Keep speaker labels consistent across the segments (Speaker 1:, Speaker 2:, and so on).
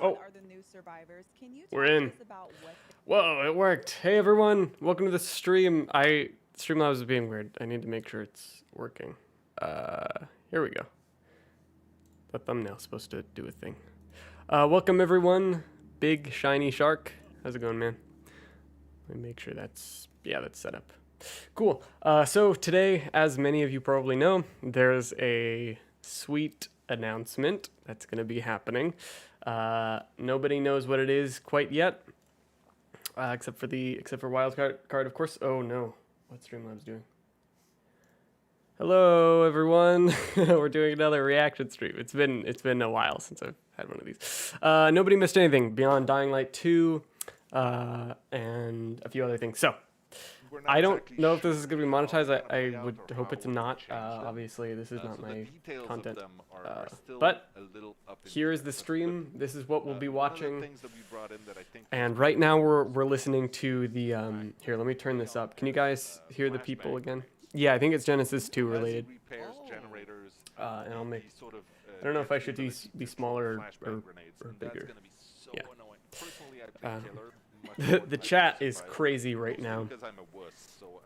Speaker 1: Oh,
Speaker 2: are the new survivors. Can you
Speaker 1: we're
Speaker 2: talk to
Speaker 1: in.
Speaker 2: us about what
Speaker 1: Whoa, it worked. Hey everyone, welcome to the stream. Streamlabs is being weird. I need to make sure it's working. Here we go. The thumbnail's supposed to do a thing. Welcome everyone. Big shiny shark. How's it going, man? Let me make sure that's set up. Cool. So today, as many of you probably know, there's a sweet announcement that's going to be happening. Nobody knows what it is quite yet, except for Wildcard, of course. Oh no, what Streamlabs doing? Hello everyone. We're doing another reaction stream. It's been a while since I've had one of these. Nobody missed anything beyond Dying Light 2 and a few other things. So I don't know if this is going to be monetized. I would hope it's not. Obviously, this is not my content. But here's the stream. This is what we'll be watching. And right now we're listening to the... here, let me turn this up. Can you guys hear the people again? Yeah, I think it's Genesis 2 related. And I'll make... I don't know if I should be smaller or bigger. Yeah. The chat is crazy right now.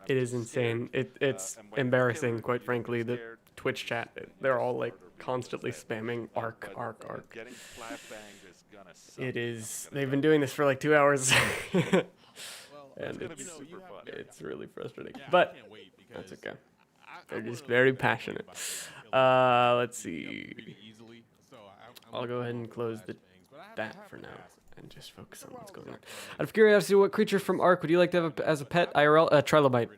Speaker 1: It is insane. It's embarrassing, quite frankly. The Twitch chat, they're all like constantly spamming ARK. It is. They've been doing this for like 2 hours. And it's really frustrating. But that's okay. They're just very passionate. Let's see. I'll go ahead and close that for now and just focus on what's going on. Out of curiosity, what creature from ARK would you like to have as a pet? IRL? Trilobite.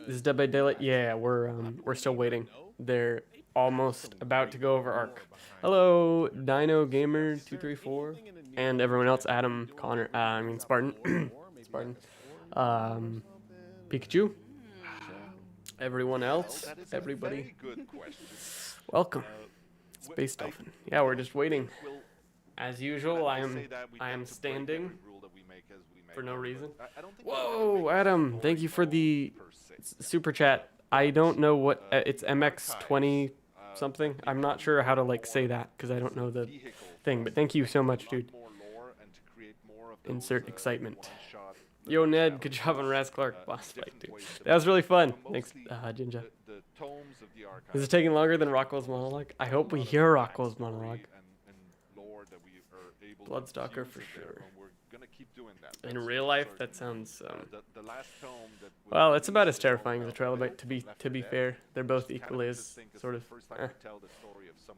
Speaker 1: This is Dead by Daylight. Yeah, we're still waiting. They're almost about to go over ARK. Hello, Dino Gamer 234, and everyone else. Adam, Connor. Spartan. Spartan. Pikachu. Everyone else. Everybody. Welcome. Space Dolphin. Yeah, we're just waiting. As usual, I am standing for no reason. Whoa, Adam! Thank you for the super chat. I don't know what it's MX20 something. I'm not sure how to like say that because I don't know the thing. But thank you so much, dude. Insert excitement. Yo, Ned, good job on Raz Clark boss fight, dude. That was really fun. Thanks, Jinja. Is it taking longer than Rockwell's monologue? I hope we hear Rockwell's monologue. Bloodstalker for sure. In real life, that sounds. Well, it's about as terrifying as a trilobite. To be fair, they're both equally as sort of.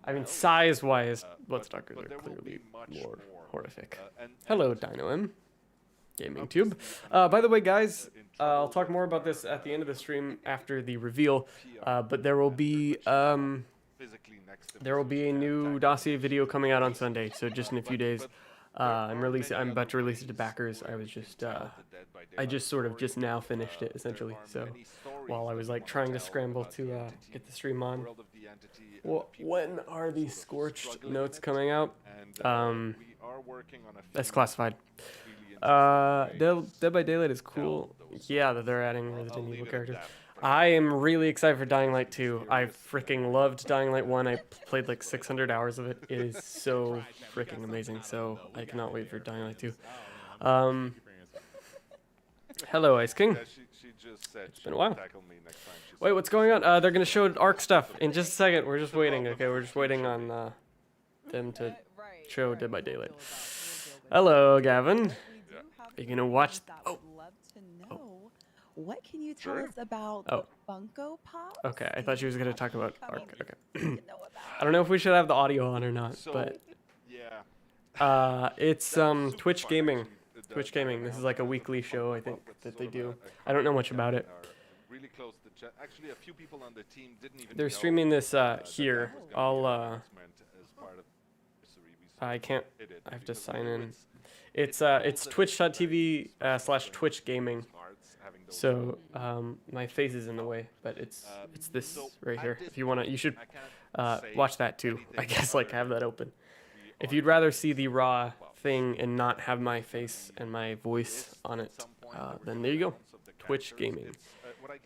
Speaker 1: I mean, size-wise, Bloodstalkers are clearly more horrific. Hello, Dino M. Gaming Tube. By the way, guys, I'll talk more about this at the end of the stream after the reveal. But there will be a new dossier video coming out on Sunday, so just in a few days. I'm about to release it to backers. I just sort of just now finished it essentially. So while I was like trying to scramble to get the stream on. Well, when are these scorched notes coming out? That's classified. Dead by Daylight is cool. Yeah, that they're adding Resident Evil characters. I am really excited for Dying Light 2. I freaking loved Dying Light 1. I played like 600 hours of it. It is so freaking amazing. So I cannot wait for Dying Light 2. Hello, Ice King. It's been a while. Wait, what's going on? They're going to show ARK stuff in just a second. We're just waiting. Okay, we're just waiting on them to show Dead by Daylight. Hello, Gavin. Are you going to watch... Oh.
Speaker 2: What can you tell us about Funko Pop?
Speaker 1: Okay, I thought she was going to talk about ARK. Okay. I don't know if we should have the audio on or not, but it's Twitch Gaming. Twitch Gaming. This is like a weekly show, I think, that they do. I don't know much about it. They're streaming this here. I can't. I have to sign in. It's twitch.tv/Twitch Gaming. So my face is in the way, but it's this right here. If you wanna, you should watch that too. I guess like have that open. If you'd rather see the raw thing and not have my face and my voice on it, then there you go. Twitch Gaming.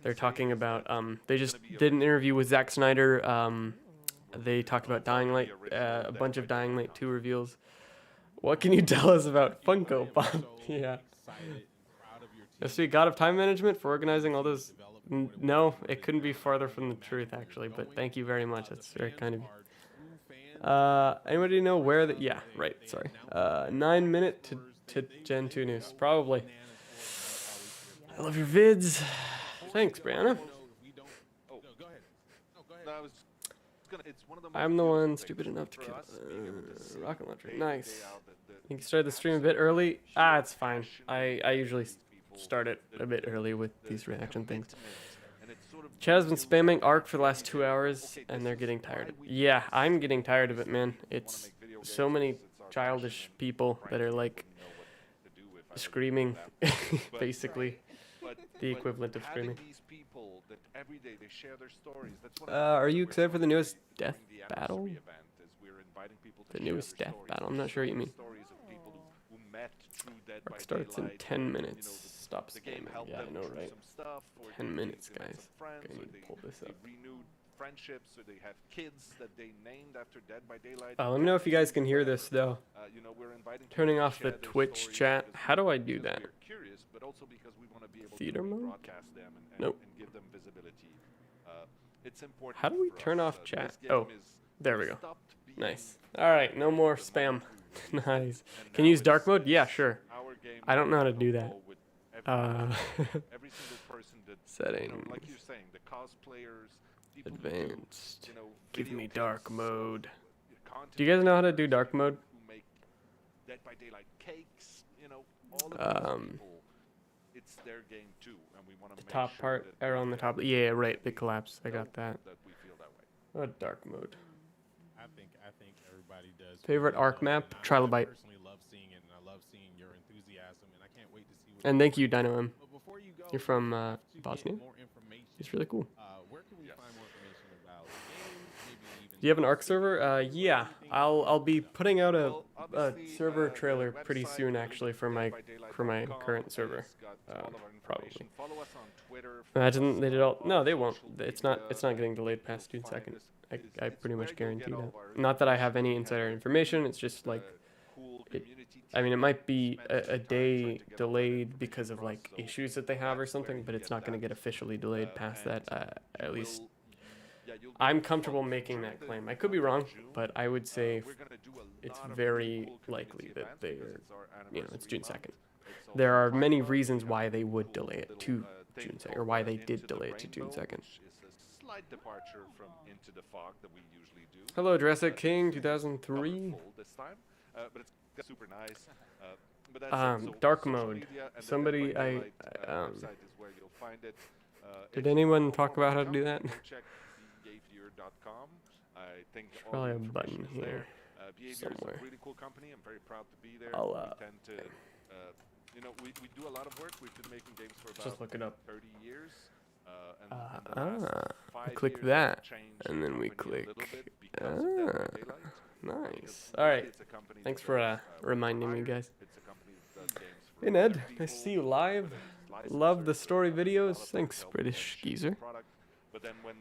Speaker 1: They're talking about they just did an interview with Zack Snyder They talked about Dying Light, a bunch of Dying Light 2 reveals. What can you tell us about Funko Pop? Yeah. SV, God of Time Management for organizing all those. No, it couldn't be farther from the truth, actually, but thank you very much. That's very kind of you. Anybody know where the. Yeah, right, sorry. 9 minute to Gen 2 news. Probably. I love your vids. Thanks, Brianna. I'm the one stupid enough to kill rocket launcher. Nice. I think you started the stream a bit early. Ah, it's fine. I usually start it a bit early with these reaction things. Chad has been spamming ARK for the last 2 hours, and they're getting tired. Yeah, I'm getting tired of it, man. It's so many childish people that are like screaming, basically. The equivalent of screaming. Are you excited for the newest death battle? The newest death battle? I'm not sure what you mean. Arc starts in 10 minutes. Stops gaming. Yeah, I know, right? 10 minutes, guys. I need to pull this up. Friendships, or they have kids that they named after Dead by Daylight. Let me know if you guys can hear this though. Turning off the Twitch chat. How do I do that? Theater mode? Nope. How do we turn off chat? Oh, there we go. Nice. Alright, no more spam. Nice. Can you use dark mode? Yeah, sure. I don't know how to do that. Settings. Advanced. Give me dark mode. Do you guys know how to do dark mode? The top part, arrow on the top. Yeah, right. The collapse. I got that. Oh, dark mode.
Speaker 3: I think everybody does.
Speaker 1: Favorite ARK map? Trilobite.
Speaker 3: Personally love seeing it, and I love seeing your enthusiasm, and I can't wait to see.
Speaker 1: And thank you, Dino M. You're from Bosnia. It's really cool.
Speaker 3: Where can we find more information about games?
Speaker 1: Do you have an ARK server? Yeah, I'll be putting out a server trailer pretty soon, actually, for my current server. Probably. Imagine they did all. No, they won't. It's not getting delayed past June 2nd. I pretty much guarantee that. Not that I have any insider information. It's just like. I mean, it might be a day delayed because of like issues that they have or something, but it's not going to get officially delayed past that. At least I'm comfortable making that claim. I could be wrong, but I would say it's very likely that they're, it's June 2nd. There are many reasons why they would delay it to June 2nd, or why they did delay it to June 2nd. Hello, Jurassic King 2003. Super nice. Dark mode. Somebody, did anyone talk about how to do that? There's probably a button here somewhere. I'll, we do a lot of work. We've been making games for about just look it up. 30 years. Click that, and then we click. Nice. All right. Thanks for reminding me, guys. Hey, Ned. Nice to see you live. Love the story videos. Thanks, British geezer.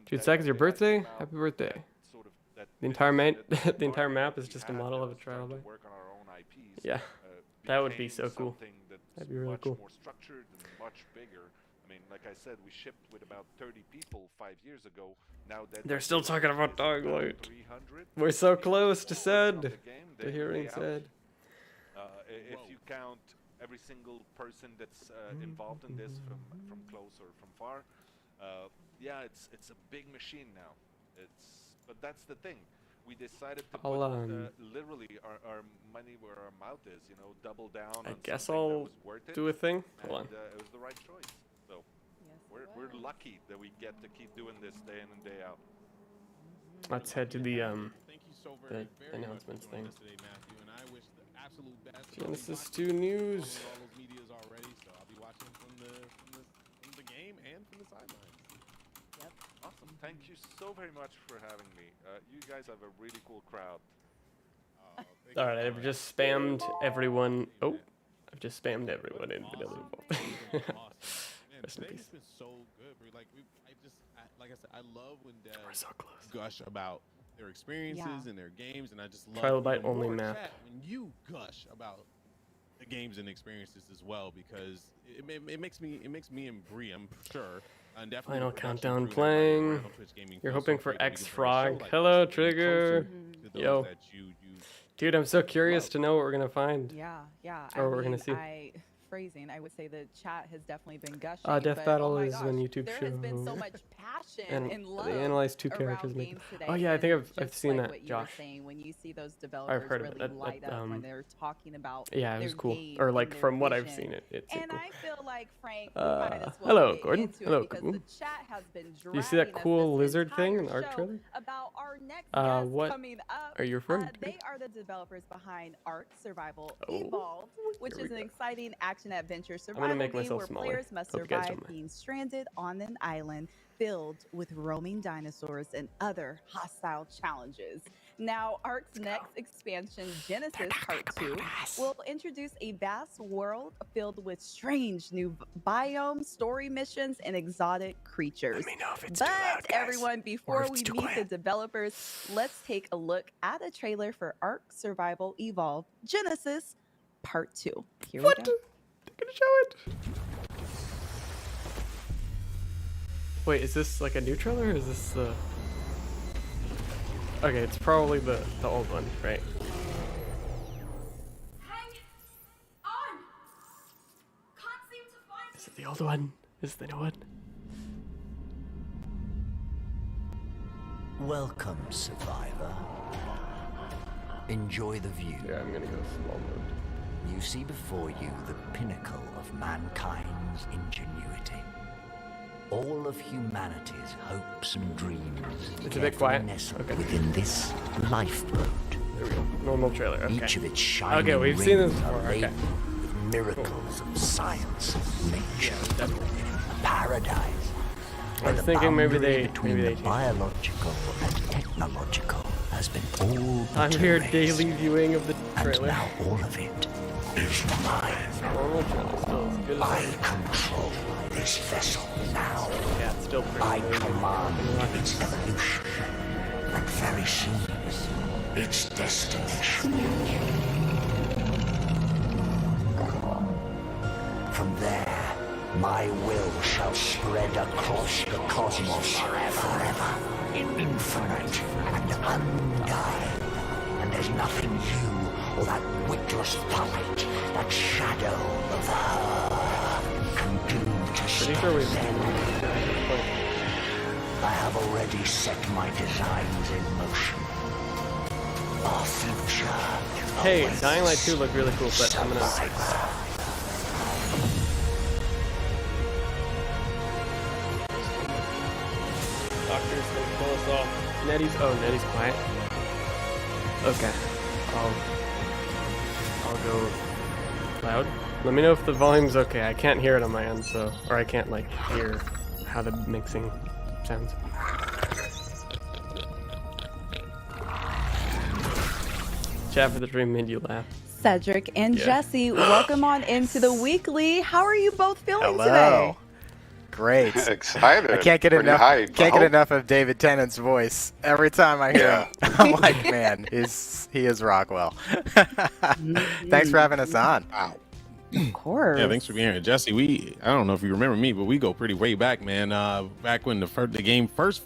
Speaker 1: June 2nd is your birthday. Happy birthday. The entire map is just a model of a trilobite. Yeah, that would be so cool. That'd be really cool. Like I said, we shipped with about 30 people 5 years ago. Now they're still talking about Dying Light. We're so close to said. To hearing said. If you count every single person that's involved in this, from close or from far, yeah, it's a big machine now. But that's the thing. We decided to put literally our money where our mouth is. Double down. I guess I'll do a thing. Hold on. It was the right choice. So. We're lucky that we get to keep doing this day in and day out. Let's head to the announcements thing. Genesis 2 news. Awesome. Thank you so very much for having me. You guys have a really cool crowd. All right, I've just spammed everyone. Oh, I've just spammed everyone in Vanilla Vault. Rest in peace.
Speaker 3: Been so good, bro. Like I said, I love when
Speaker 1: we're so close.
Speaker 3: Gush about their experiences
Speaker 2: Yeah.
Speaker 3: and their games, and I just love
Speaker 1: Trilobite
Speaker 3: even
Speaker 1: only
Speaker 3: more
Speaker 1: map.
Speaker 3: chat when you gush about the games and experiences as well, because it makes me and Bree, I'm sure, and definitely
Speaker 1: Final
Speaker 3: the production
Speaker 1: countdown
Speaker 3: crew and everybody
Speaker 1: playing.
Speaker 3: around Twitch Gaming
Speaker 1: You're
Speaker 3: feel
Speaker 1: hoping
Speaker 3: so
Speaker 1: for
Speaker 3: great that we
Speaker 1: X
Speaker 3: can bring a show
Speaker 1: Frog.
Speaker 3: like
Speaker 1: Hello,
Speaker 3: this to bring you
Speaker 1: Trigger.
Speaker 3: closer to those
Speaker 1: Yo.
Speaker 3: that you
Speaker 1: Dude, I'm so curious
Speaker 3: love.
Speaker 1: to know what we're gonna find.
Speaker 2: Yeah, yeah.
Speaker 1: Or we're gonna see.
Speaker 2: Phrasing, I would say the chat has definitely been gushing.
Speaker 1: Death
Speaker 2: but,
Speaker 1: Battle
Speaker 2: oh my
Speaker 1: is
Speaker 2: gosh,
Speaker 1: when YouTube
Speaker 2: there
Speaker 1: show.
Speaker 2: has been so much passion
Speaker 1: And
Speaker 2: and
Speaker 1: they
Speaker 2: love
Speaker 1: analyze 2
Speaker 2: around
Speaker 1: characters.
Speaker 2: games today.
Speaker 1: Oh yeah, I think
Speaker 2: and
Speaker 1: I've
Speaker 2: just
Speaker 1: seen
Speaker 2: like
Speaker 1: that,
Speaker 2: what you
Speaker 1: Josh.
Speaker 2: were saying, when you see those developers
Speaker 1: heard of it.
Speaker 2: really light up when they're talking about
Speaker 1: Yeah, it
Speaker 2: their
Speaker 1: was cool.
Speaker 2: game
Speaker 1: Or
Speaker 2: and
Speaker 1: like
Speaker 2: their
Speaker 1: from what I've
Speaker 2: vision.
Speaker 1: seen it's
Speaker 2: And
Speaker 1: cool.
Speaker 2: I feel like, Frank, we might as well
Speaker 1: hello,
Speaker 2: get
Speaker 1: Gordon.
Speaker 2: into
Speaker 1: Hello,
Speaker 2: it, because
Speaker 1: Kaboom.
Speaker 2: the chat has been
Speaker 1: Do you see that
Speaker 2: dragging us
Speaker 1: cool
Speaker 2: this
Speaker 1: lizard thing in the
Speaker 2: entire
Speaker 1: ARK
Speaker 2: show
Speaker 1: trailer?
Speaker 2: about our next guest
Speaker 1: What
Speaker 2: coming up.
Speaker 1: are you referring to?
Speaker 2: They are the developers behind ARK Survival
Speaker 1: Oh,
Speaker 2: Evolved, which
Speaker 1: here
Speaker 2: is
Speaker 1: we
Speaker 2: an
Speaker 1: go.
Speaker 2: exciting action-adventure
Speaker 1: I'm
Speaker 2: survival
Speaker 1: gonna make
Speaker 2: game
Speaker 1: myself
Speaker 2: where
Speaker 1: smaller.
Speaker 2: players must
Speaker 1: Hope you guys
Speaker 2: survive
Speaker 1: don't mind.
Speaker 2: being stranded on an island filled with roaming dinosaurs and other hostile challenges. Now, ARK's next expansion, Genesis Part 2, will introduce a vast world filled with strange new biomes, story missions, and exotic creatures.
Speaker 1: Let me know if it's
Speaker 2: But
Speaker 1: too loud, guys.
Speaker 2: everyone,
Speaker 1: Or
Speaker 2: before
Speaker 1: if
Speaker 2: we
Speaker 1: it's too
Speaker 2: meet the
Speaker 1: quiet.
Speaker 2: developers, let's take a look at a trailer for ARK Survival Evolved Genesis Part 2. Here we go.
Speaker 1: They're gonna show it. Wait, is this like a new trailer or is this the... Okay, it's probably the old one, right?
Speaker 4: Hang on! Can't seem to find
Speaker 1: Is it the old one? Is it the new one?
Speaker 5: Welcome, survivor. Enjoy the view.
Speaker 1: Yeah, I'm gonna go small mode.
Speaker 5: You see before you the pinnacle of mankind's ingenuity. All of humanity's hopes and dreams
Speaker 1: It's a bit
Speaker 5: carefully
Speaker 1: quiet.
Speaker 5: nestled
Speaker 1: Okay.
Speaker 5: within this lifeboat.
Speaker 1: There we go. Normal trailer. Okay.
Speaker 5: Each of its shining
Speaker 1: Okay, we've seen this
Speaker 5: rings are
Speaker 1: before. Okay.
Speaker 5: laden with miracles of science and nature.
Speaker 1: Definitely.
Speaker 5: A paradise.
Speaker 1: I
Speaker 5: where
Speaker 1: was
Speaker 5: the
Speaker 1: thinking maybe
Speaker 5: boundary
Speaker 1: they
Speaker 5: between the
Speaker 1: changed.
Speaker 5: biological and technological has been all
Speaker 1: I'm
Speaker 5: but
Speaker 1: here
Speaker 5: erased.
Speaker 1: daily viewing of the
Speaker 5: And
Speaker 1: trailer.
Speaker 5: now all of it is mine.
Speaker 1: Normal trailer still as good as
Speaker 5: I control this vessel now.
Speaker 1: yeah, it's still pretty
Speaker 5: I
Speaker 1: amazing.
Speaker 5: command its evolution, and very soon, its destination. From there, my will shall spread across the cosmos forever, infinite and undying. And there's nothing you or that witless puppet, that shadow of her, can do to
Speaker 1: Pretty
Speaker 5: stop
Speaker 1: sure we've
Speaker 5: them.
Speaker 1: seen
Speaker 5: I have already set my designs in motion. Our future.
Speaker 1: Hey,
Speaker 5: awaits.
Speaker 1: Dying Light 2 looked really cool, but I'm gonna...
Speaker 5: Survivor.
Speaker 1: Doctor's gonna pull us off. Nettie's quiet. Okay. I'll go loud. Let me know if the volume's okay. I can't hear it on my end, so... Or I can't, like, hear how the mixing sounds. Chat for the dream made you laugh.
Speaker 2: Cedric and
Speaker 1: Yeah.
Speaker 2: Jesse, welcome on into the weekly. How are you both feeling today?
Speaker 6: Hello. Great.
Speaker 7: Excited.
Speaker 6: I can't get
Speaker 7: Pretty
Speaker 6: enough.
Speaker 7: hyped.
Speaker 6: Can't
Speaker 7: I
Speaker 6: get
Speaker 7: hope-
Speaker 6: enough of David Tennant's voice. Every time I hear him, I'm like, man, he is Rockwell. Thanks for having us on.
Speaker 3: Wow.
Speaker 2: Of course.
Speaker 3: Yeah, thanks for being here, Jesse. I don't know if you remember me, but we go pretty way back, man. Back when the game first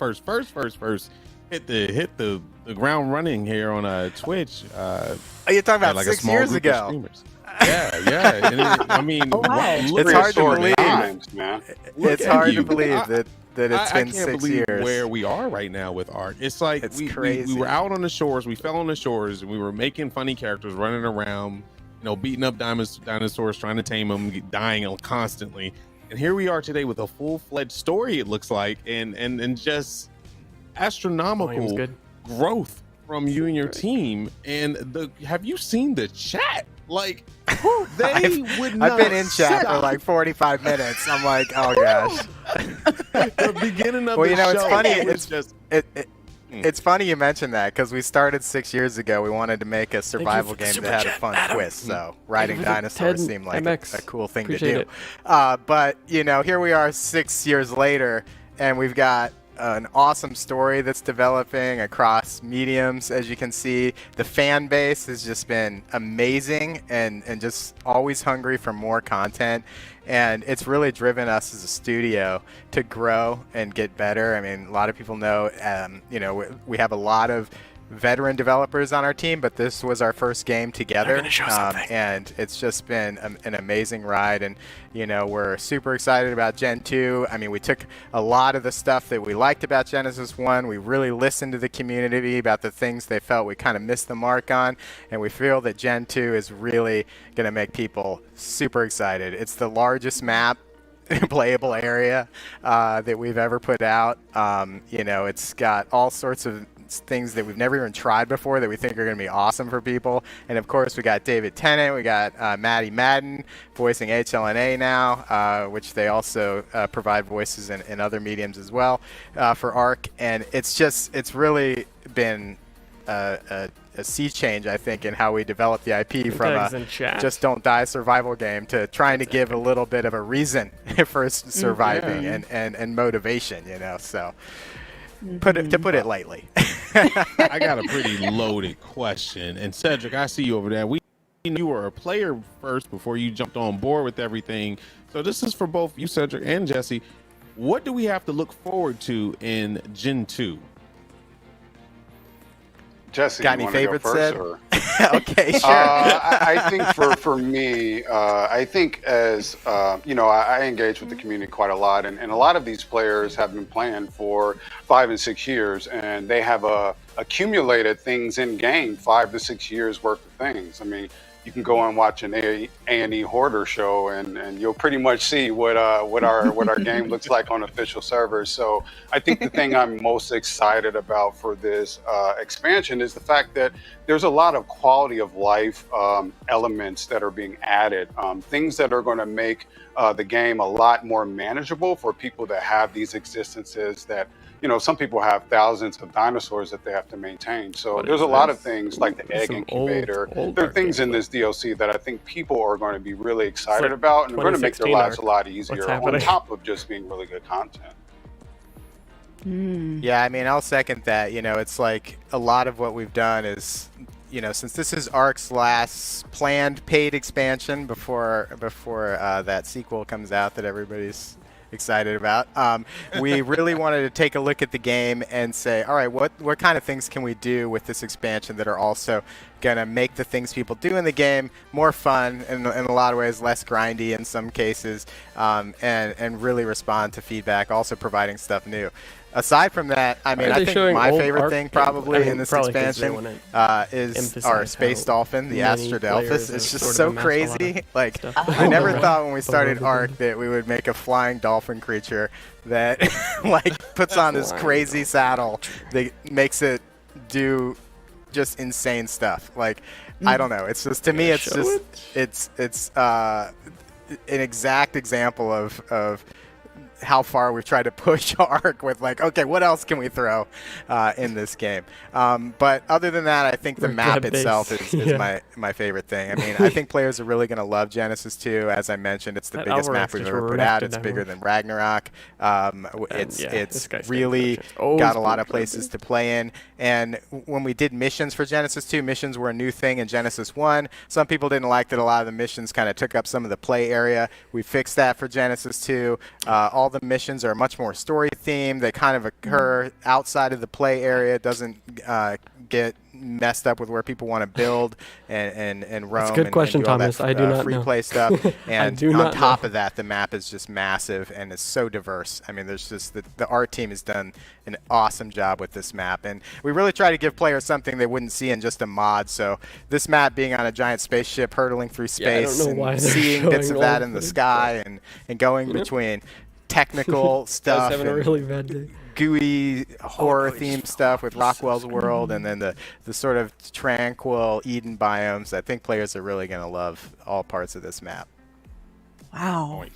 Speaker 3: hit the ground running here on Twitch.
Speaker 6: Oh, you're talking about
Speaker 3: like
Speaker 6: 6 years ago.
Speaker 3: Streamers. Yeah. And
Speaker 2: Oh, wow.
Speaker 6: It's hard to
Speaker 7: Prehistoric
Speaker 6: believe.
Speaker 7: times, man.
Speaker 6: It's hard to believe that it's
Speaker 3: I
Speaker 6: been
Speaker 3: can't
Speaker 6: 6
Speaker 3: believe
Speaker 6: years.
Speaker 3: where we are right now with ARK. It's like
Speaker 6: It's
Speaker 3: we
Speaker 6: crazy.
Speaker 3: were out on the shores, we fell on the shores, and we were making funny characters running around, beating up dinosaurs, trying to tame them, dying constantly. And here we are today with a full-fledged story, it looks like, and just
Speaker 1: Volume's
Speaker 3: astronomical
Speaker 1: good.
Speaker 3: growth from you and your team. And have you seen the chat? Like, they would not
Speaker 6: I've been in chat for
Speaker 3: stop.
Speaker 6: like 45 minutes. I'm like, oh gosh.
Speaker 3: The beginning of
Speaker 6: Well,
Speaker 3: the
Speaker 6: you know, it's
Speaker 3: show
Speaker 6: funny,
Speaker 3: was just
Speaker 6: It's funny you mentioned that because we started 6 years ago. We wanted to make a survival
Speaker 1: for the
Speaker 6: game
Speaker 1: super
Speaker 6: that had a
Speaker 1: chat,
Speaker 6: fun
Speaker 1: Adam.
Speaker 6: twist. So riding
Speaker 1: you for the
Speaker 6: dinosaurs
Speaker 1: 10
Speaker 6: seemed like
Speaker 1: MX.
Speaker 6: a cool thing
Speaker 1: Appreciate
Speaker 6: to do.
Speaker 1: it.
Speaker 6: But here we are 6 years later, and we've got an awesome story that's developing across mediums. As you can see, the fan base has just been amazing and just always hungry for more content. And it's really driven us as a studio to grow and get better. I mean, a lot of people know, we have a lot of veteran developers on our team, but this was our first game together, and it's just been an amazing ride. And we're super excited about Gen 2. I mean, we took a lot of the stuff that we liked about Genesis 1. We really listened to the community about the things they felt we kind of missed the mark on, and we feel that Gen 2 is really going to make people super excited. It's the largest map playable area that we've ever put out. It's got all sorts of things that we've never even tried before that we think are going to be awesome for people. And of course, we got David Tennant, we got Maddie Madden voicing HLNA now, which they also provide voices in other mediums as well for ARK. And it's really been a sea change, I think, in how we develop the IP from a just don't die survival game to trying to give a little bit of a reason for surviving and motivation, so to put it lightly.
Speaker 3: I got a pretty loaded question. And Cedric, I see you over there. You were a player first before you jumped on board with everything. So this is for both you, Cedric, and Jesse. What do we have to look forward to in Gen 2?
Speaker 7: Jesse,
Speaker 6: got any favorites, Sid? Okay, sure.
Speaker 7: I think for me, I think as I engage with the community quite a lot, and a lot of these players have been playing for 5 and 6 years, and they have accumulated things in game, 5 to 6 years worth of things. I mean, you can go and watch an A&E Hoarder show, and you'll pretty much see what our game looks like on official servers. So I think the thing I'm most excited about for this expansion is the fact that there's a lot of quality of life elements that are being added, things that are going to make the game a lot more manageable for people that have these existences that, some people have thousands of dinosaurs that they have to maintain. So there's a lot of things like the egg incubator. There are things in this DLC that I think people are going to be really excited about and are going to make their lives a lot easier on top of just being really good content.
Speaker 6: Yeah, I mean, I'll second that. It's like a lot of what we've done is, since this is ARK's last planned paid expansion before that sequel comes out that everybody's excited about, we really wanted to take a look at the game and say, all right, what kind of things can we do with this expansion that are also going to make the things people do in the game more fun and in a lot of ways less grindy in some cases, and really respond to feedback, also providing stuff new. Aside from that, I mean, I think my favorite thing probably in this expansion is our space dolphin, the Astrodelphus. It's just so crazy. Like, I never thought when we started ARK that we would make a flying dolphin creature that puts on this crazy saddle that makes it do just insane stuff. Like, I don't know. It's just, to me, it's an exact example of how far we've tried to push ARK with, okay, what else can we throw in this game? But other than that, I think the map itself is my favorite thing. I mean, I think players are really going to love Genesis 2. As I mentioned, it's the biggest map we've ever put out. It's bigger than Ragnarok. It's really got a lot of places to play in. And when we did missions for Genesis 2, missions were a new thing in Genesis 1. Some people didn't like that a lot of the missions kind of took up some of the play area. We fixed that for Genesis 2. All the missions are much more story themed. They kind of occur outside of the play area. It doesn't get messed up with where people want to build and roam.
Speaker 1: That's a good question,
Speaker 6: and do all
Speaker 1: Thomas.
Speaker 6: that,
Speaker 1: I do not
Speaker 6: free
Speaker 1: know.
Speaker 6: play stuff. And
Speaker 1: on
Speaker 6: top of that, the map is just massive and it's so diverse. I mean, there's just the art team has done an awesome job with this map, and we really try to give players something they wouldn't see in just a mod. So this map being on a giant spaceship hurtling through space and seeing bits of that in the sky and going between technical stuff
Speaker 1: having a really bad day.
Speaker 6: gooey horror themed stuff with Rockwell's World, and then the sort of tranquil Eden biomes. I think players are really going to love all parts of this map.
Speaker 2: Wow.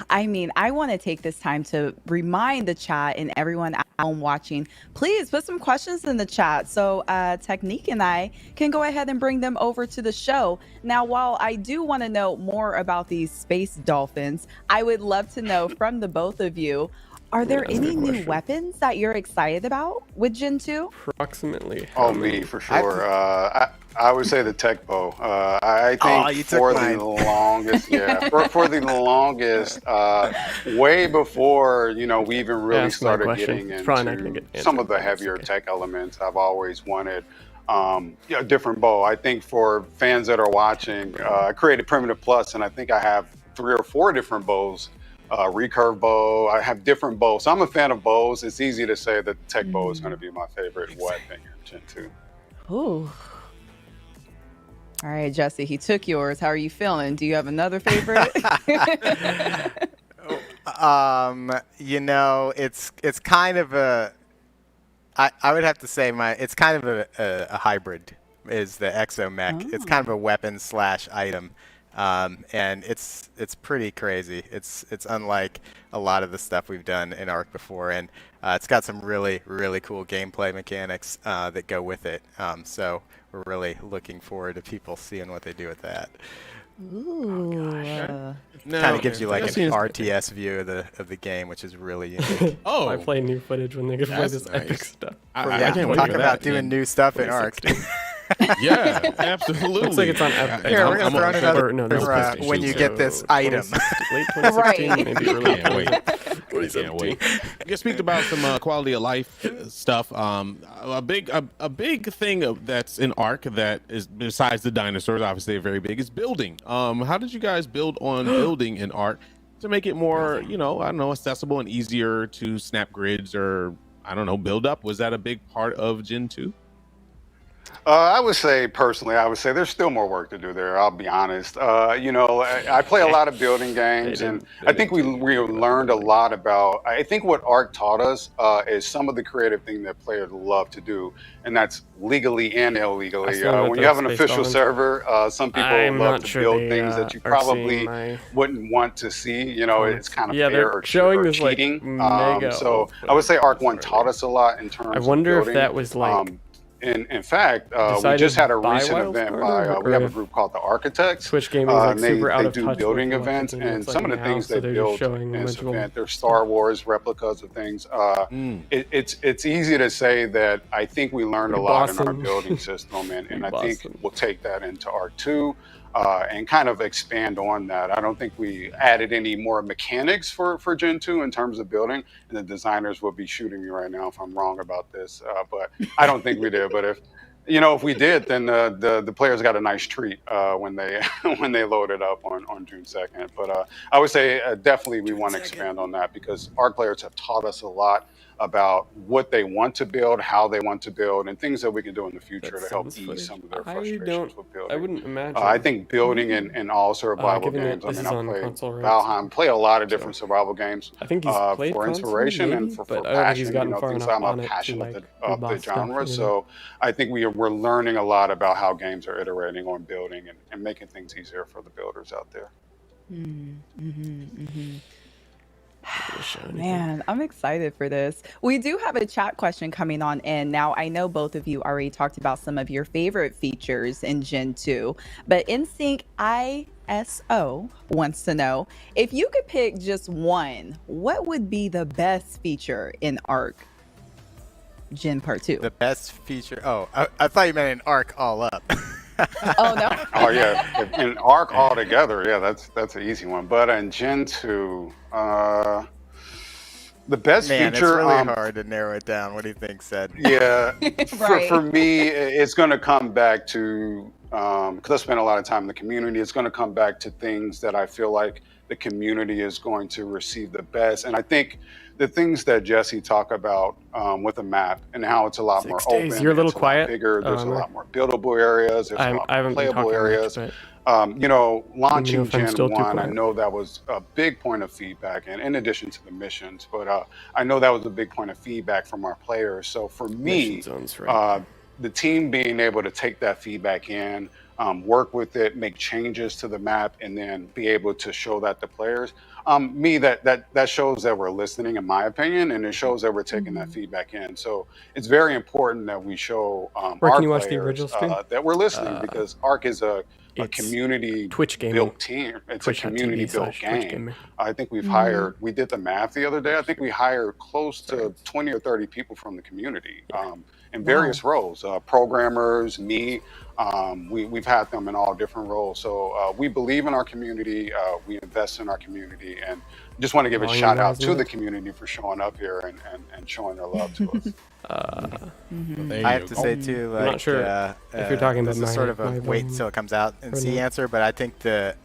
Speaker 2: I mean, I want to take this time to remind the chat and everyone at home watching, please put some questions in the chat so Technique and I can go ahead and bring them over to the show. Now, while I do want to know more about these space dolphins, I would love to know from the both of you, Are there
Speaker 1: that's a
Speaker 2: any
Speaker 1: good
Speaker 2: new
Speaker 1: question.
Speaker 2: weapons that you're excited about with Gen 2?
Speaker 1: Approximately.
Speaker 7: Oh, me for sure. I would say the tech bow. I
Speaker 6: Oh,
Speaker 7: think
Speaker 6: you took
Speaker 7: for
Speaker 6: mine.
Speaker 7: the longest, for the longest, way before we even really
Speaker 1: Ask my
Speaker 7: started
Speaker 1: question.
Speaker 7: getting
Speaker 1: It's probably not gonna
Speaker 7: into
Speaker 1: get
Speaker 7: some
Speaker 1: answered,
Speaker 7: of the
Speaker 1: but it's
Speaker 7: heavier
Speaker 1: okay.
Speaker 7: tech elements, I've always wanted a different bow. I think for fans that are watching, I created Primitive Plus, and I think I have 3 or 4 different bows. Recurve bow. I have different bows. So I'm a fan of bows. It's easy to say that the tech bow is going to be my favorite weapon here in Gen 2.
Speaker 2: Ooh. All right, Jesse, he took yours. How are you feeling? Do you have another favorite?
Speaker 6: It's kind of a. I would have to say it's kind of a hybrid. Is the exomech? It's kind of a weapon / item, and it's pretty crazy. It's unlike a lot of the stuff we've done in ARK before, and it's got some really cool gameplay mechanics that go with it. So we're really looking forward to people seeing what they do with that.
Speaker 2: Ooh.
Speaker 6: Kind of gives you like an
Speaker 3: Jesse is-
Speaker 6: RTS view of the game, which is really unique.
Speaker 3: Oh,
Speaker 1: I play new footage when they can play
Speaker 3: That's
Speaker 1: this
Speaker 3: nice.
Speaker 1: epic stuff.
Speaker 3: I
Speaker 6: Yeah,
Speaker 3: can't wait
Speaker 6: talk
Speaker 3: for
Speaker 6: about
Speaker 3: that,
Speaker 6: doing
Speaker 3: man.
Speaker 6: new stuff in ARK.
Speaker 1: 2016.
Speaker 3: Yeah, absolutely.
Speaker 1: Looks like it's on Epic.
Speaker 6: Here, we're gonna throw in another
Speaker 1: Or, no,
Speaker 3: PlayStation
Speaker 6: when you
Speaker 3: so
Speaker 6: get this item.
Speaker 1: Late 2016,
Speaker 2: Right.
Speaker 1: maybe early
Speaker 3: Can't wait.
Speaker 1: 2017.
Speaker 3: Can't wait. You speak about some quality of life stuff. A big thing that's in ARK that is besides the dinosaurs, obviously they're very big, is building. How did you guys build on building in ARK to make it more, I don't know, accessible and easier to snap grids or build up? Was that a big part of Gen 2?
Speaker 7: I would say personally, there's still more work to do there. I'll be honest. I play a lot of building games, and I think we learned a lot about. I think what ARK taught us is some of the creative thing that players love to do, and that's legally and illegally.
Speaker 1: still
Speaker 7: When
Speaker 1: got
Speaker 7: you have an
Speaker 1: those
Speaker 7: official
Speaker 1: Space
Speaker 7: server, some people
Speaker 1: I'm
Speaker 7: love
Speaker 1: not
Speaker 7: to
Speaker 1: sure
Speaker 7: build
Speaker 1: they,
Speaker 7: things that you
Speaker 1: are seeing
Speaker 7: probably
Speaker 1: my
Speaker 7: wouldn't want to see. It's kind of
Speaker 1: Yeah,
Speaker 7: fair
Speaker 1: they're
Speaker 7: or,
Speaker 1: showing
Speaker 7: or
Speaker 1: this, like,
Speaker 7: cheating.
Speaker 1: mega
Speaker 7: So
Speaker 1: old
Speaker 7: I would say
Speaker 1: footage.
Speaker 7: ARK 1 taught us a lot in terms
Speaker 1: I
Speaker 7: of
Speaker 1: wonder if
Speaker 7: building.
Speaker 1: that was like
Speaker 7: In fact, we
Speaker 1: decided
Speaker 7: just had a
Speaker 1: by
Speaker 7: recent
Speaker 1: Wildstar,
Speaker 7: event by,
Speaker 1: or
Speaker 7: we have a
Speaker 1: if
Speaker 7: group called the Architects.
Speaker 1: Twitch Gaming is like
Speaker 7: and they,
Speaker 1: super out
Speaker 7: they
Speaker 1: of
Speaker 7: do
Speaker 1: touch
Speaker 7: building
Speaker 1: with what the
Speaker 7: events,
Speaker 1: game
Speaker 7: and
Speaker 1: looks
Speaker 7: some
Speaker 1: like
Speaker 7: of the
Speaker 1: now,
Speaker 7: things
Speaker 1: so
Speaker 7: they
Speaker 1: they're just
Speaker 7: built
Speaker 1: showing a
Speaker 7: in this
Speaker 1: bunch of
Speaker 7: event, they're Star Wars replicas of things. It's easy to say that I think we learned a lot in our
Speaker 1: Boston.
Speaker 7: building system, and I think
Speaker 1: Boston.
Speaker 7: we'll take that into ARK 2. And kind of expand on that. I don't think we added any more mechanics for Gen 2 in terms of building, and the designers will be shooting me right now if I'm wrong about this, but I don't think we did. But if we did, then the players got a nice treat when they when they loaded up on June 2nd. But I would say definitely we want to expand on that because ARK players have taught us a lot about what they want to build, how they want to build, and things that we can do in the future to help ease some of their frustrations with building.
Speaker 1: I wouldn't imagine.
Speaker 7: I think building in all survival
Speaker 1: given that
Speaker 7: games. I
Speaker 1: this
Speaker 7: mean,
Speaker 1: is
Speaker 7: I
Speaker 1: on
Speaker 7: play
Speaker 1: console, right?
Speaker 7: Valheim, play a lot of different survival games.
Speaker 1: I think he's played
Speaker 7: for
Speaker 1: console,
Speaker 7: inspiration
Speaker 1: maybe,
Speaker 7: and for
Speaker 1: but I don't think he's
Speaker 7: passion.
Speaker 1: gotten far
Speaker 7: Things
Speaker 1: enough
Speaker 7: I'm
Speaker 1: on
Speaker 7: a
Speaker 1: it
Speaker 7: passion
Speaker 1: to,
Speaker 7: of
Speaker 1: like,
Speaker 7: the
Speaker 1: reboss stuff,
Speaker 7: genre.
Speaker 1: you know?
Speaker 7: So I think we're learning a lot about how games are iterating on building and making things easier for the builders out there.
Speaker 2: Man, I'm excited for this. We do have a chat question coming on in. Now, I know both of you already talked about some of your favorite features in Gen 2, but NSYNC ISO wants to know, if you could pick just one, what would be the best feature in ARK Gen Part 2?
Speaker 6: The best feature. Oh, I thought you meant in ARK all up.
Speaker 2: Oh, no?
Speaker 7: Oh yeah, in ARK altogether, yeah, that's an easy one. But in Gen 2, the best
Speaker 6: Man,
Speaker 7: feature.
Speaker 6: it's really hard to narrow it down. What do you think, Sed?
Speaker 7: Yeah,
Speaker 2: Right.
Speaker 7: for me, it's going to come back to because I spent a lot of time in the community. It's going to come back to things that I feel like the community is going to receive the best, and I think the things that Jesse talked about with the map and how it's a lot more
Speaker 1: 6 days.
Speaker 7: open.
Speaker 1: You're a little
Speaker 7: it's
Speaker 1: quiet,
Speaker 7: bigger. There's a
Speaker 1: Mark.
Speaker 7: lot more buildable areas. There's a lot
Speaker 1: I
Speaker 7: more
Speaker 1: haven't been
Speaker 7: playable
Speaker 1: talking
Speaker 7: areas.
Speaker 1: much,
Speaker 7: Launching
Speaker 1: if I'm
Speaker 7: Gen
Speaker 1: still too
Speaker 7: 1, I
Speaker 1: quiet.
Speaker 7: know that was a big point of feedback, and in addition to the missions, but I know that was a big point of feedback from our players. So for me,
Speaker 1: Mission zones, right?
Speaker 7: the team being able to take that feedback in, work with it, make changes to the map, and then be able to show that to players, that shows that we're listening, in my opinion, and it shows that we're taking that feedback in. So it's very important that we show
Speaker 1: Where
Speaker 7: our
Speaker 1: can you watch the
Speaker 7: players
Speaker 1: original stream?
Speaker 7: that we're listening, because ARK is a a community
Speaker 1: Twitch gaming.
Speaker 7: built team. It's a community built game. I think we've hired, we did the math the other day. I think we hired close to 20 or 30 people from the community in various roles, programmers, me. We've had them in all different roles. So we believe in our community. We invest in our community, and just want to give a shout out to the community for showing up here and showing their love to us.
Speaker 6: I have to say too, like,
Speaker 1: I'm not sure if you're talking about
Speaker 6: this is sort of a wait till it comes out and see answer, but I think the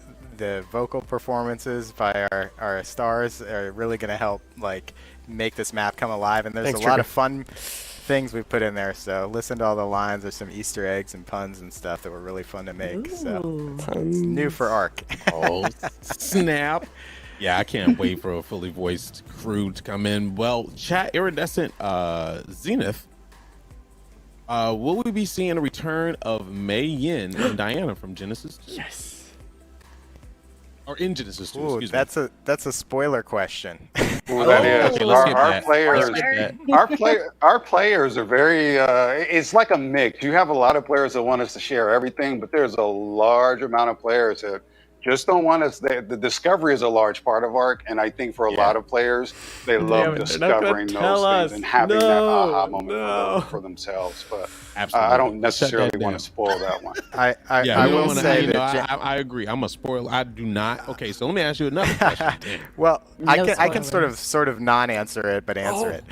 Speaker 6: vocal performances by our stars are really going to help like make this map come alive, and there's a lot of fun things we put in there, so listen to all the lines. There's some Easter eggs and puns and stuff that were really fun to make. So it's new for ARK.
Speaker 3: Oh snap. Yeah, I can't wait for a fully voiced crew to come in. Well, chat Iridescent Zenith, will we be seeing a return of Mei Yin and Diana from Genesis 2?
Speaker 1: Yes.
Speaker 3: Or in Genesis 2,
Speaker 6: Ooh, that's a spoiler question.
Speaker 7: Ooh, that is.
Speaker 3: Okay,
Speaker 7: Our players are very. It's like a mix. You have a lot of players that want us to share everything, but there's a large amount of players that just don't want us. The discovery is a large part of ARK, and I think for a lot of players, they love discovering those things and having that aha moment for themselves. But I don't necessarily want to spoil that one.
Speaker 6: I will say that
Speaker 3: I agree. I'm a spoiler. I do not. Okay, so let me ask you another question.
Speaker 6: Well, I can sort of non-answer it, but answer it.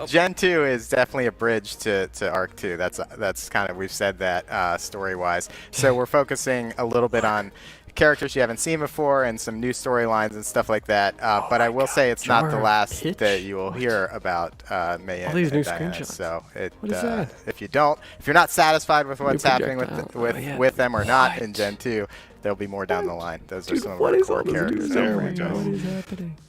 Speaker 6: Gen 2 is definitely a bridge to ARK 2. That's kind of, we've said that story-wise. So we're focusing a little bit on characters you haven't seen before and some new storylines and stuff like that. But I will say it's not the last that you will hear about Mei and Diana. So if you're not satisfied with what's happening with them or not in Gen 2, there'll be more down the line. Those are some of our core characters.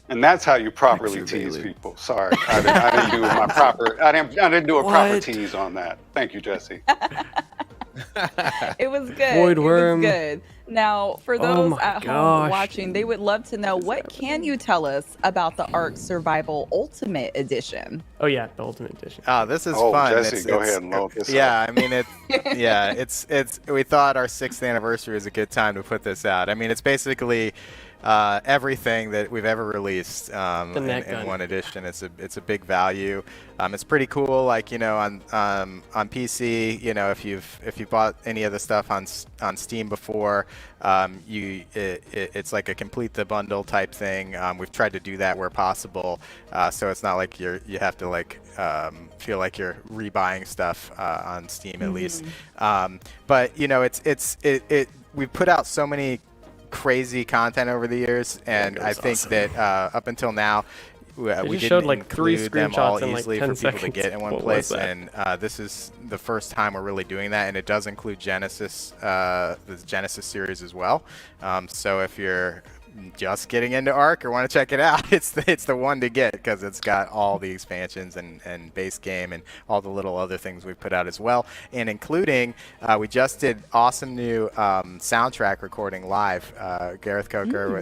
Speaker 7: And that's how you properly tease people. Sorry, I didn't do my proper. I didn't do a proper tease on that. Thank you, Jesse.
Speaker 2: It was good.
Speaker 1: Void Worm.
Speaker 2: It was good. Now, for those at home watching, they would love to know, what can you tell us about the ARK Survival Ultimate Edition?
Speaker 1: Oh yeah, the Ultimate Edition.
Speaker 6: Oh, this is fun.
Speaker 7: Jesse, go ahead and load this
Speaker 6: up. I mean, it's. We thought our 6th anniversary was a good time to put this out. I mean, it's basically everything that we've ever released in one edition. It's a big value. It's pretty cool. Like, on PC, if you bought any of the stuff on Steam before, it's like a complete the bundle type thing. We've tried to do that where possible, so it's not like you have to feel like you're rebuying stuff on Steam at least. But we've put out so many crazy content over the years, and I think that up until now we didn't
Speaker 1: like 3
Speaker 6: include them all
Speaker 1: screenshots in
Speaker 6: easily
Speaker 1: like 10
Speaker 6: for people to
Speaker 1: seconds.
Speaker 6: get in one place, and this is the first time we're really doing that, and it does include Genesis, the Genesis series as well. So if you're just getting into ARK or want to check it out, it's the one to get, because it's got all the expansions and base game and all the little other things we've put out as well, and including we just did awesome new soundtrack recording live. Gareth Coker,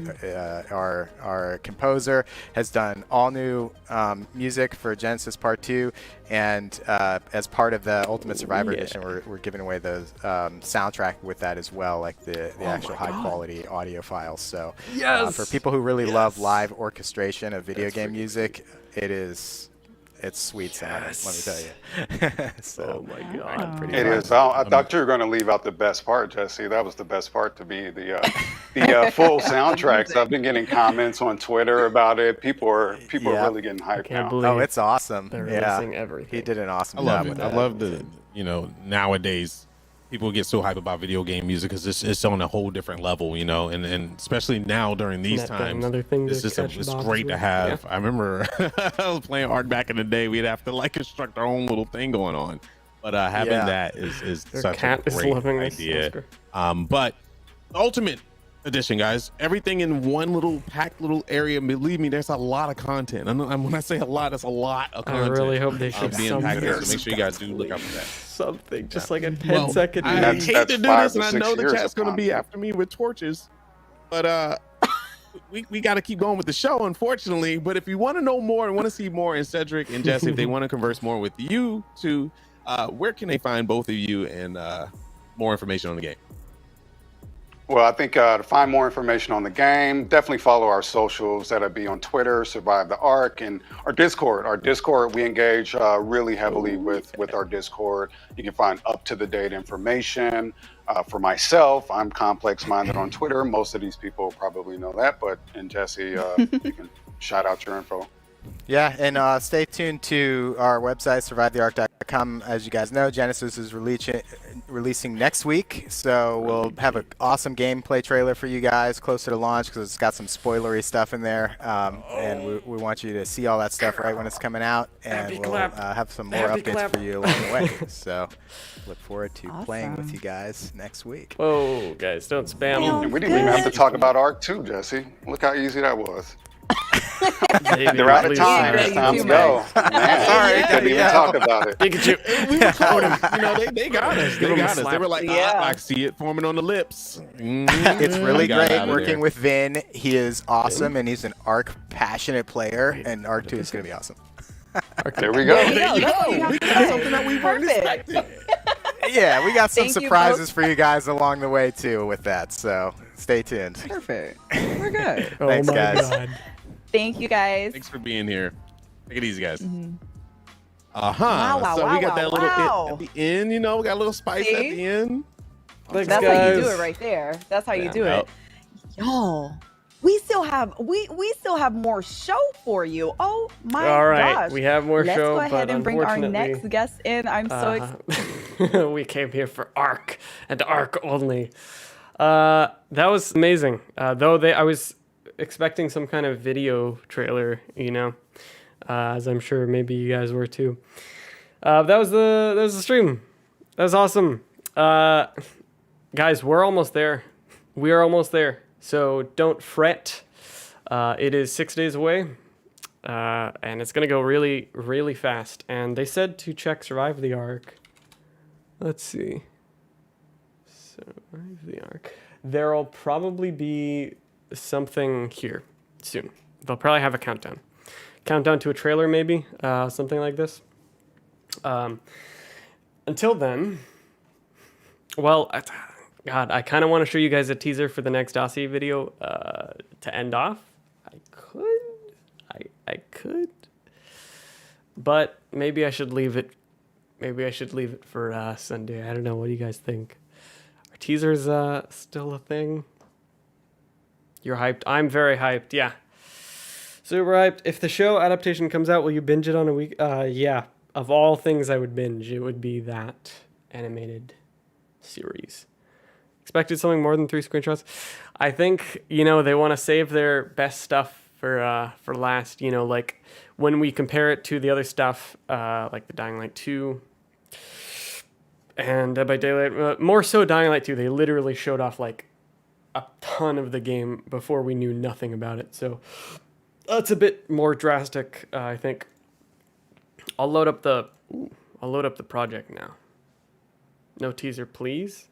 Speaker 6: our composer, has done all new music for Genesis Part 2, and as part of the Ultimate Survivor Edition, we're giving away the soundtrack with that as well, like the actual high quality audio files. So for people who really love live orchestration of video game music, it's sweet sound, let me tell you. So,
Speaker 1: oh my god,
Speaker 7: it is. I thought you were going to leave out the best part, Jesse. That was the best part to me, the full soundtracks. I've been getting comments on Twitter about it. People are really getting hyped now.
Speaker 6: Oh, it's awesome.
Speaker 1: They're releasing everything.
Speaker 6: He did an awesome
Speaker 3: job
Speaker 6: with
Speaker 3: that.
Speaker 6: that.
Speaker 3: I love the nowadays people get so hyped about video game music because it's on a whole different level, and especially now during these times, it's great to have. I remember I was playing ARK back in the day. We'd have to construct our own little thing going on, but having that is such a great idea. But Ultimate Edition, guys, everything in one little packed little area. Believe me, there's a lot of content. And when I say a lot, it's a lot of content.
Speaker 1: I really hope they should
Speaker 3: being packed here, so make sure you guys do look out for that.
Speaker 1: Something, just like a 10-second.
Speaker 3: I hate to do this, and I know the chat's going to be after me with torches, but we got to keep going with the show, unfortunately. But if you want to know more and want to see more, and Cedric and Jesse, if they want to converse more with you two, where can they find both of you and more information on the game?
Speaker 7: Well, I think to find more information on the game, definitely follow our socials. That'll be on Twitter, Survive the Ark, and our Discord. Our Discord, we engage really heavily with our Discord. You can find up-to-the-date information. For myself, I'm Complex Minded on Twitter. Most of these people probably know that, and Jesse, you can shout out your info.
Speaker 6: Yeah, and stay tuned to our website, survivetheark.com. As you guys know, Genesis is releasing next week, so we'll have an awesome gameplay trailer for you guys closer to launch because it's got some spoilery stuff in there, and we want you to see all that stuff right when it's coming out, and we'll have some more updates for you along the way. So look forward to playing with you guys next week.
Speaker 1: Whoa, guys, don't spam.
Speaker 7: And we didn't even have to talk about ARK 2, Jesse. Look how easy that was.
Speaker 1: Baby,
Speaker 7: They're out of
Speaker 1: please
Speaker 7: time.
Speaker 1: sign
Speaker 7: It's
Speaker 1: it.
Speaker 7: time to go. Man,
Speaker 6: Sorry,
Speaker 7: couldn't even talk about it.
Speaker 1: Pikachu.
Speaker 3: We recorded them. You know, they got us. They
Speaker 1: Give 'em a
Speaker 3: got us. They
Speaker 1: slap.
Speaker 3: were like,
Speaker 2: Yeah.
Speaker 3: I see it forming on the lips.
Speaker 6: It's really
Speaker 3: Got
Speaker 6: great
Speaker 3: out of
Speaker 6: working
Speaker 3: there.
Speaker 6: with Vin. He is awesome, and he's an ARK passionate player, and ARK 2 is going to be awesome.
Speaker 7: There we go.
Speaker 2: There you go.
Speaker 3: We got something that we weren't
Speaker 2: Perfect.
Speaker 3: expecting.
Speaker 6: Yeah, we got some
Speaker 2: Thank you
Speaker 6: surprises for you guys along the way, too, with that, so stay tuned.
Speaker 2: Perfect. We're good.
Speaker 6: Thanks,
Speaker 1: oh my
Speaker 6: guys.
Speaker 1: God.
Speaker 2: Thank you guys.
Speaker 3: Thanks for being here. Take it easy, guys.
Speaker 2: Wow, wow,
Speaker 3: So we got
Speaker 2: wow,
Speaker 3: that little
Speaker 2: wow.
Speaker 3: at the end, you know, we got a little spice at
Speaker 2: See?
Speaker 3: the end.
Speaker 1: Thanks,
Speaker 2: That's
Speaker 1: guys.
Speaker 2: how you do it right there. That's how you
Speaker 1: Yeah.
Speaker 2: do it. Y'all, we still have more show for you. Oh my
Speaker 1: All right,
Speaker 2: gosh.
Speaker 1: we have more
Speaker 2: Let's
Speaker 1: show,
Speaker 2: go ahead
Speaker 1: but
Speaker 2: and bring our
Speaker 1: unfortunately,
Speaker 2: next guest in. I'm so excited.
Speaker 1: we came here for ARK and ARK only. That was amazing. I was expecting some kind of video trailer, you know, as I'm sure maybe you guys were too. That was the stream. That was awesome. Guys, we're almost there. We are almost there. So don't fret. It is 6 days away. And it's gonna go really, really fast. And they said to check Survive the Ark. Let's see. Survive the Ark. There'll probably be something here soon. They'll probably have a countdown. Countdown to a trailer, maybe. Something like this. Until then, well, God, I kind of want to show you guys a teaser for the next dossier video to end off. I could, but maybe I should leave it. Maybe I should leave it for Sunday. I don't know. What do you guys think? Are teasers still a thing? You're hyped. I'm very hyped. Yeah, super hyped. If the show adaptation comes out, will you binge it on a week? Yeah. Of all things I would binge, it would be that animated series. Expected something more than 3 screenshots. I think, you know, they want to save their best stuff for last. You know, like when we compare it to the other stuff, like the Dying Light 2 and Dead by Daylight, more so Dying Light 2. They literally showed off like a ton of the game before we knew nothing about it. So that's a bit more drastic, I think. I'll load up the project now. No teaser, please.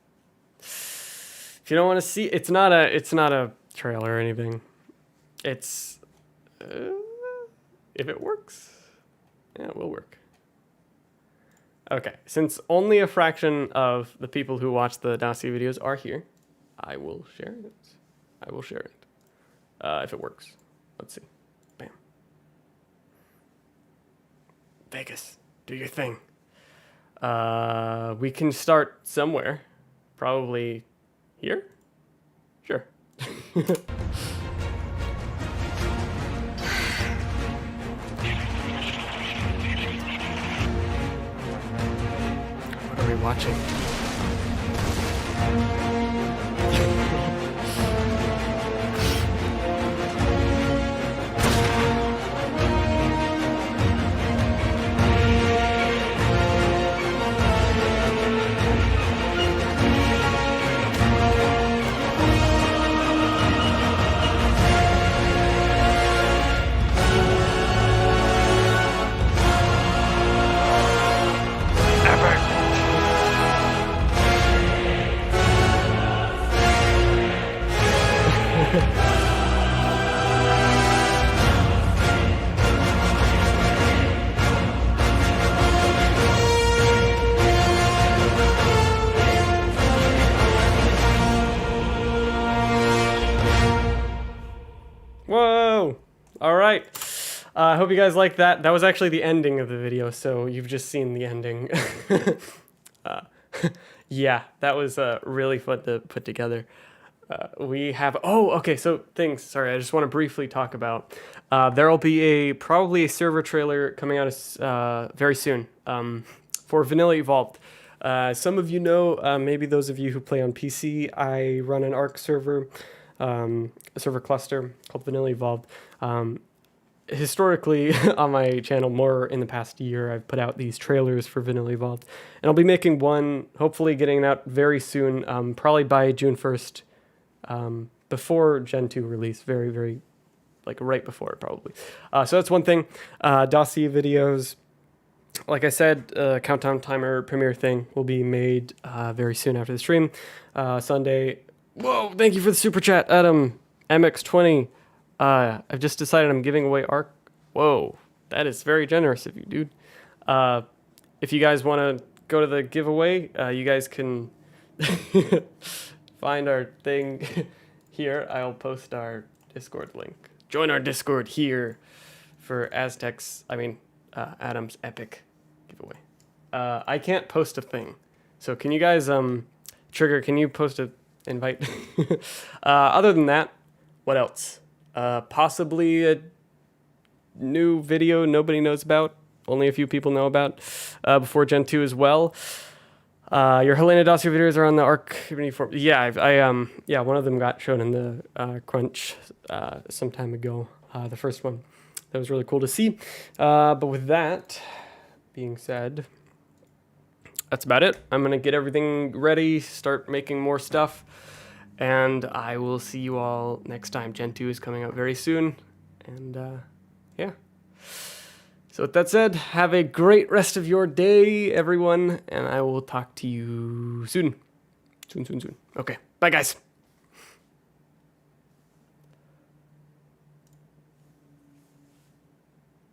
Speaker 1: If you don't want to see, it's not a trailer or anything. It's if it works, yeah, it will work. Okay, since only a fraction of the people who watch the dossier videos are here, I will share it. If it works. Let's see. Bam. Vegas, do your thing. We can start somewhere. Probably here? Sure. What are we watching? All right. I hope you guys liked that. That was actually the ending of the video, so you've just seen the ending. uh, yeah, that was really fun to put together. We have okay, so things, sorry, I just want to briefly talk about there will be probably a server trailer coming out very soon for Vanilla Evolved. Some of you know, maybe those of you who play on PC, I run an ARK server, a server cluster called Vanilla Evolved. Historically on my channel, more in the past year, I've put out these trailers for Vanilla Evolved, and I'll be making one, hopefully getting it out very soon, probably by June 1st, before Gen 2 release, very, like right before it probably. So that's one thing. Dossier videos, like I said, countdown timer premiere thing will be made very soon after the stream. Sunday. Whoa, thank you for the super chat, Adam MX20. I've just decided I'm giving away ARK. Whoa, that is very generous of you, dude. If you guys want to go to the giveaway, you guys can find our thing here. I'll post our Discord link. Join our Discord here for Adam's epic giveaway. I can't post a thing, so can you guys, Trigger, can you post a invite? Other than that, what else? Possibly a new video nobody knows about, only a few people know about, before Gen 2 as well. Your Helena Dossier videos are on the ARK community forum. Yeah, one of them got shown in the Crunch some time ago, the first one. That was really cool to see. But with that being said, that's about it. I'm going to get everything ready, start making more stuff, and I will see you all next time. Gen 2 is coming out very soon, and yeah. So with that said, have a great rest of your day, everyone, and I will talk to you soon. Soon. Okay, bye guys.